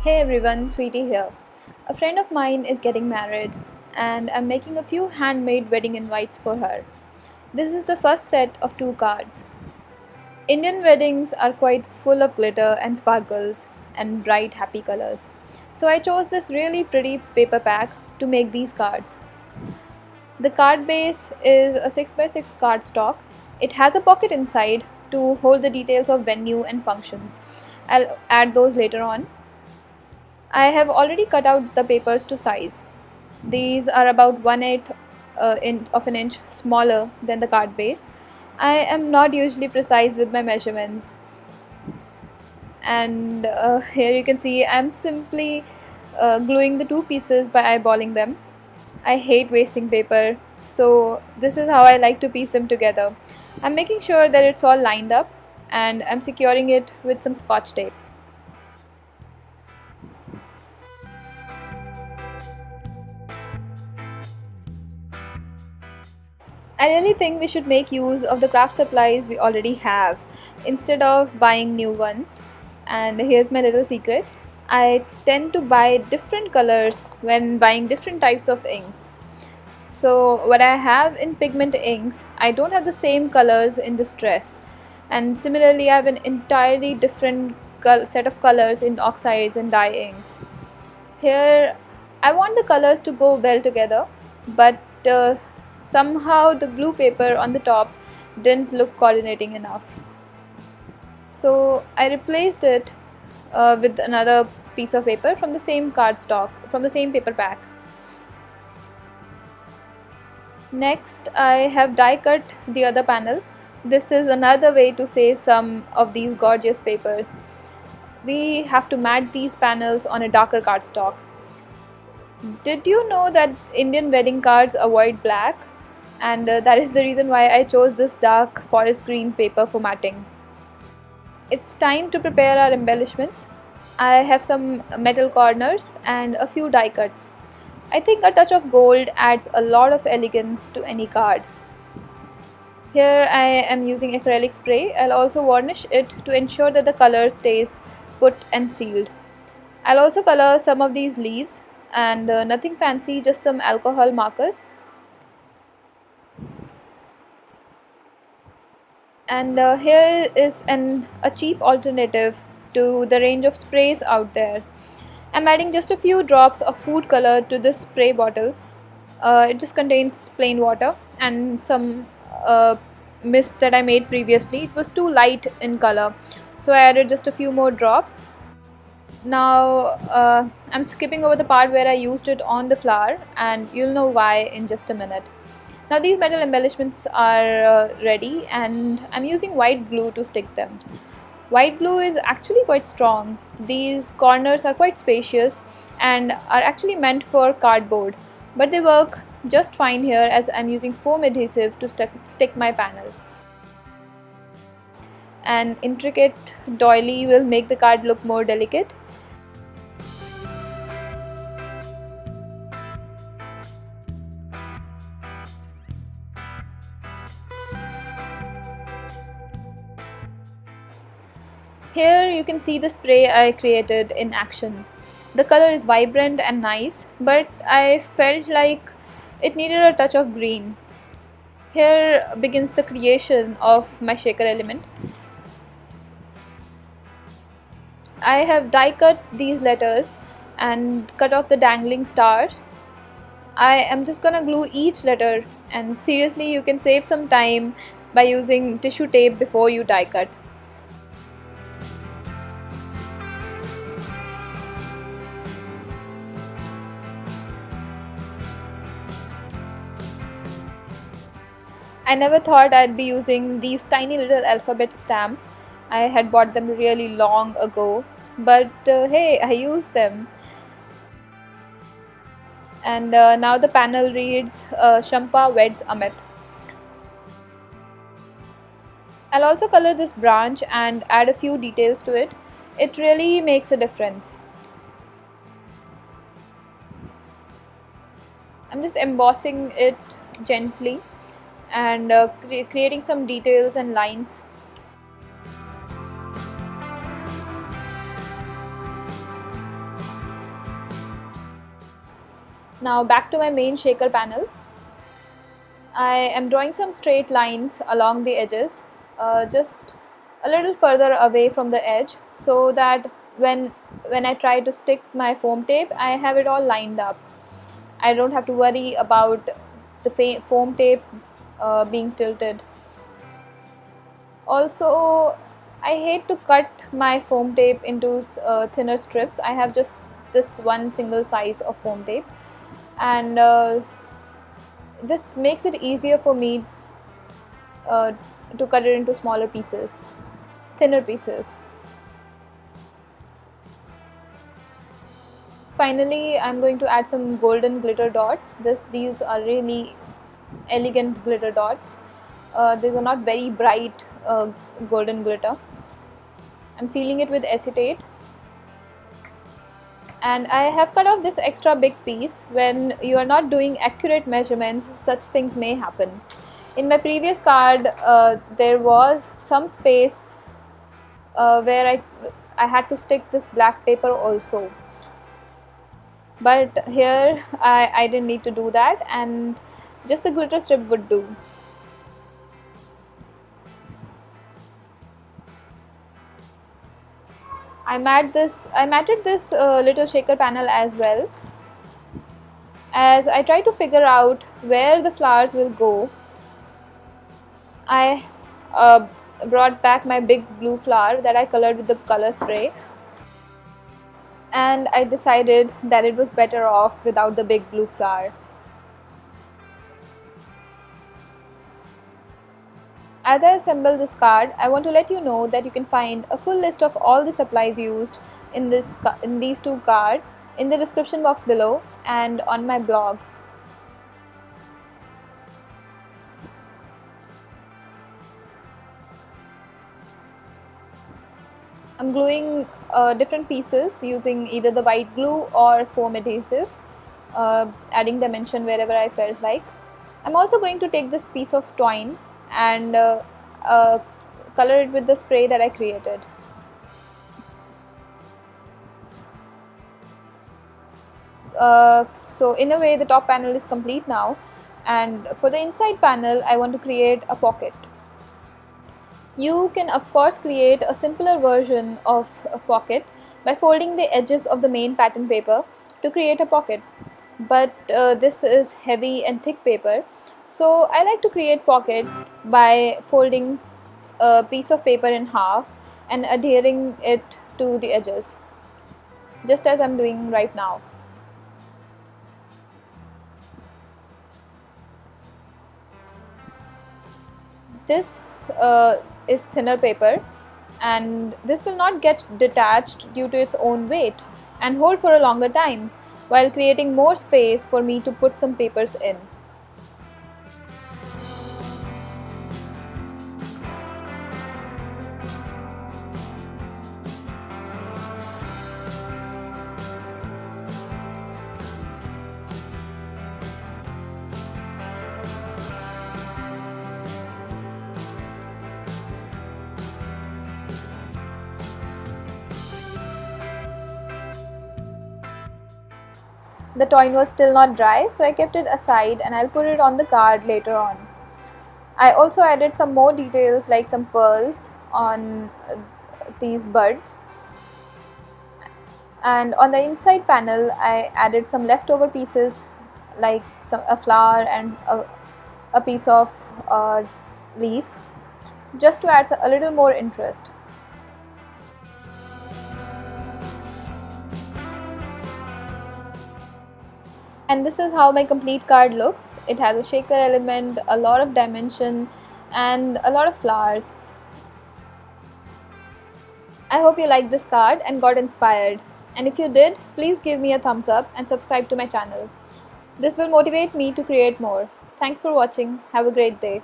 Hey everyone, Sweetie here. A friend of mine is getting married and I'm making a few handmade wedding invites for her. This is the first set of 2 cards. Indian weddings are quite full of glitter and sparkles and bright happy colors. So I chose this really pretty paper pack to make these cards. The card base is a 6x6 cardstock. It has a pocket inside to hold the details of venue and functions. I'll add those later on. I have already cut out the papers to size. These are about 1/8 of an inch smaller than the card base. I am not usually precise with my measurements, and here you can see I'm simply gluing the 2 pieces by eyeballing them. I hate wasting paper, so this is how I like to piece them together. I'm making sure that it's all lined up and I'm securing it with some Scotch tape. I really think we should make use of the craft supplies we already have instead of buying new ones. And here's my little secret. I tend to buy different colors when buying different types of inks. So what I have in pigment inks, I don't have the same colors in distress. And similarly, I have an entirely different set of colors in oxides and dye inks. Here, I want the colors to go well together, but somehow the blue paper on the top didn't look coordinating enough. So I replaced it with another piece of paper from the same cardstock, from the same paper pack. Next, I have die cut the other panel. This is another way to save some of these gorgeous papers. We have to mat these panels on a darker cardstock. Did you know that Indian wedding cards avoid black? And that is the reason why I chose this dark forest green paper for matting. It's time to prepare our embellishments. I have some metal corners and a few die cuts. I think a touch of gold adds a lot of elegance to any card. Here I am using acrylic spray. I'll also varnish it to ensure that the color stays put and sealed. I'll also color some of these leaves, and nothing fancy, just some alcohol markers. And here is a cheap alternative to the range of sprays out there. I'm adding just a few drops of food color to this spray bottle. It just contains plain water and some mist that I made previously. It was too light in color, so I added just a few more drops. Now I'm skipping over the part where I used it on the flower, and you'll know why in just a minute. Now these metal embellishments are ready, and I'm using white glue to stick them. White glue is actually quite strong. These corners are quite spacious and are actually meant for cardboard, but they work just fine here as I'm using foam adhesive to stick my panel. An intricate doily will make the card look more delicate. Here you can see the spray I created in action. The color is vibrant and nice, but I felt like it needed a touch of green. Here begins the creation of my shaker element. I have die cut these letters and cut off the dangling stars. I am just gonna glue each letter, and seriously, you can save some time by using tissue tape before you die cut. I never thought I'd be using these tiny little alphabet stamps. I had bought them really long ago, but hey, I used them. And now the panel reads Shampa Weds Amit. I'll also color this branch and add a few details to it. It really makes a difference. I'm just embossing it gently and creating some details and lines. Now back to my main shaker panel. I am drawing some straight lines along the edges, just a little further away from the edge, so that when I try to stick my foam tape, I have it all lined up. I don't have to worry about the foam tape being tilted. Also, I hate to cut my foam tape into thinner strips. I have just this one single size of foam tape, and this makes it easier for me to cut it into smaller pieces, thinner pieces. Finally, I'm going to add some golden glitter dots. These are really elegant glitter dots. These are not very bright golden glitter. I'm sealing it with acetate. And I have cut off this extra big piece. When you are not doing accurate measurements, such things may happen. In my previous card, there was some space where I had to stick this black paper also. But here I didn't need to do that, and just the glitter strip would do. I matted this little shaker panel as well. As I try to figure out where the flowers will go, I brought back my big blue flower that I colored with the color spray, and I decided that it was better off without the big blue flower. As I assemble this card, I want to let you know that you can find a full list of all the supplies used in these two cards in the description box below and on my blog. I'm gluing different pieces using either the white glue or foam adhesive, adding dimension wherever I felt like. I'm also going to take this piece of twine and color it with the spray that I created. So in a way the top panel is complete now, and for the inside panel I want to create a pocket. You can of course create a simpler version of a pocket by folding the edges of the main pattern paper to create a pocket, but this is heavy and thick paper, so I like to create pocket by folding a piece of paper in half and adhering it to the edges, just as I'm doing right now. This is thinner paper, and this will not get detached due to its own weight and hold for a longer time, while creating more space for me to put some papers in. The twine was still not dry, so I kept it aside and I'll put it on the card later on. I also added some more details like some pearls on these buds. And on the inside panel I added some leftover pieces like a flower and a piece of leaf, just to add a little more interest. And this is how my complete card looks. It has a shaker element, a lot of dimension, and a lot of flowers. I hope you liked this card and got inspired. And if you did, please give me a thumbs up and subscribe to my channel. This will motivate me to create more. Thanks for watching. Have a great day.